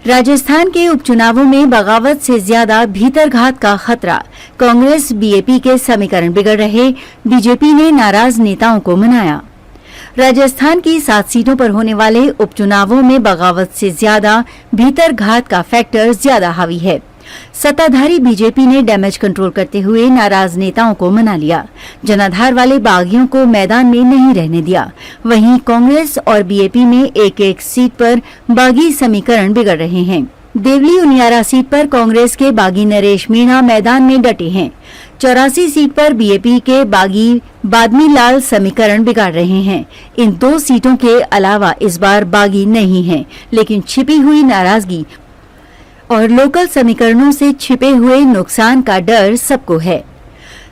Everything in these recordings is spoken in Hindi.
राजस्थान के उपचुनावों में बगावत से ज्यादा भीतरघात का खतरा। कांग्रेस बीएपी के समीकरण बिगड़ रहे, बीजेपी ने नाराज नेताओं को मनाया। राजस्थान की 7 सीटों पर होने वाले उपचुनावों में बगावत से ज्यादा भीतरघात का फैक्टर ज्यादा हावी है। सत्ताधारी बीजेपी ने डैमेज कंट्रोल करते हुए नाराज नेताओं को मना लिया। जनाधार वाले बागियों को मैदान में नहीं रहने दिया। वहीं कांग्रेस और बीएपी में एक-एक सीट पर बागी समीकरण बिगड़ रहे हैं। देवली उनियारा सीट पर कांग्रेस के बागी नरेश मीणा मैदान में डटे हैं। 84 सीट पर बीएपी के बागी बादमी लाल समीकरण बिगाड़ रहे हैं। इन 2 सीटों के अलावा इस बार बागी नहीं है, लेकिन छिपी हुई नाराजगी और लोकल समीकरणों से छिपे हुए नुकसान का डर सबको है।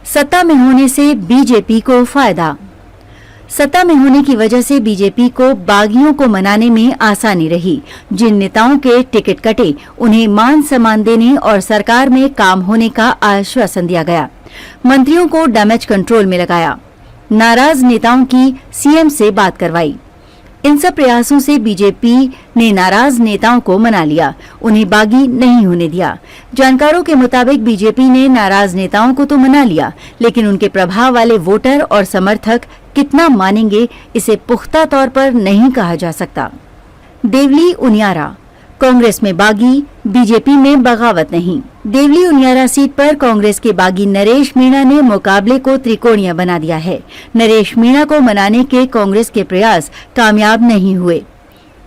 सत्ता में होने से बीजेपी को फायदा। सत्ता में होने की वजह से बीजेपी को बागियों को मनाने में आसानी रही। जिन नेताओं के टिकट कटे, उन्हें मान सम्मान देने और सरकार में काम होने का आश्वासन दिया गया। मंत्रियों को डैमेज कंट्रोल में लगाया। नाराज नेताओं की सीएम से बात करवाई। इन सब प्रयासों से बीजेपी ने नाराज नेताओं को मना लिया, उन्हें बागी नहीं होने दिया। जानकारों के मुताबिक बीजेपी ने नाराज नेताओं को तो मना लिया, लेकिन उनके प्रभाव वाले वोटर और समर्थक कितना मानेंगे, इसे पुख्ता तौर पर नहीं कहा जा सकता। देवली उनियारा, कांग्रेस में बागी, बीजेपी में बगावत नहीं। देवली उनियारा सीट पर कांग्रेस के बागी नरेश मीणा ने मुकाबले को त्रिकोणीय बना दिया है। नरेश मीणा को मनाने के कांग्रेस के प्रयास कामयाब नहीं हुए।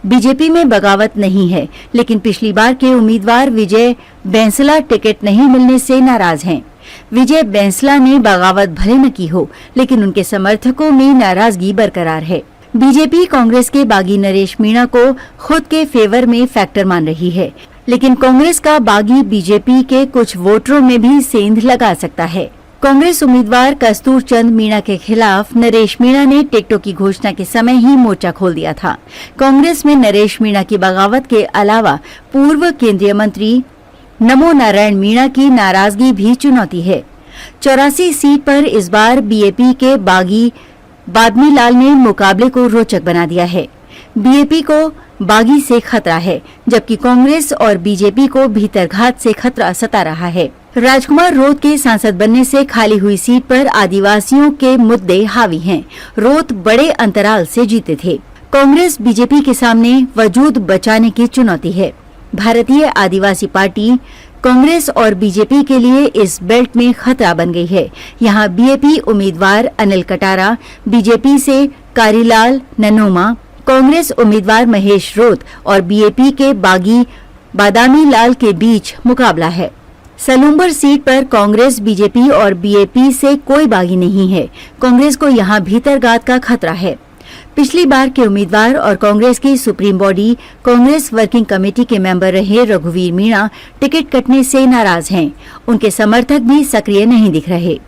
बीजेपी में बगावत नहीं है, लेकिन पिछली बार के उम्मीदवार विजय बैंसला टिकट नहीं मिलने से नाराज हैं। विजय बैंसला ने बगावत भले न की हो, लेकिन उनके समर्थकों में नाराजगी बरकरार है। बीजेपी कांग्रेस के बागी नरेश मीणा को खुद के फेवर में फैक्टर मान रही है, लेकिन कांग्रेस का बागी बीजेपी के कुछ वोटरों में भी सेंध लगा सकता है। कांग्रेस उम्मीदवार कस्तूर चंद मीणा के खिलाफ नरेश मीणा ने टिकटों की घोषणा के समय ही मोर्चा खोल दिया था। कांग्रेस में नरेश मीणा की बगावत के अलावा पूर्व केंद्रीय मंत्री नमो नारायण मीणा की नाराजगी भी चुनौती है। 84 सीट पर इस बार बीएपी के बागी बादमी लाल ने मुकाबले को रोचक बना दिया है। बीएपी को बागी से खतरा है, जबकि कांग्रेस और बीजेपी को भीतरघात से खतरा सता रहा है। राजकुमार रोत के सांसद बनने से खाली हुई सीट पर आदिवासियों के मुद्दे हावी हैं। रोत बड़े अंतराल से जीते थे। कांग्रेस बीजेपी के सामने वजूद बचाने की चुनौती है। भारतीय आदिवासी पार्टी कांग्रेस और बीजेपी के लिए इस बेल्ट में खतरा बन गई है। यहाँ बीएपी उम्मीदवार अनिल कटारा, बीजेपी से कारीलाल ननोमा, कांग्रेस उम्मीदवार महेश रोत और बीएपी के बागी बादामी लाल के बीच मुकाबला है। सलूम्बर सीट पर कांग्रेस, बीजेपी और बीएपी से कोई बागी नहीं है। कांग्रेस को यहाँ भीतरघात का खतरा है। पिछली बार के उम्मीदवार और कांग्रेस की supreme body Congress working committee के मेंबर रहे रघुवीर मीणा टिकट कटने से नाराज हैं। उनके समर्थक भी सक्रिय नहीं दिख रहे।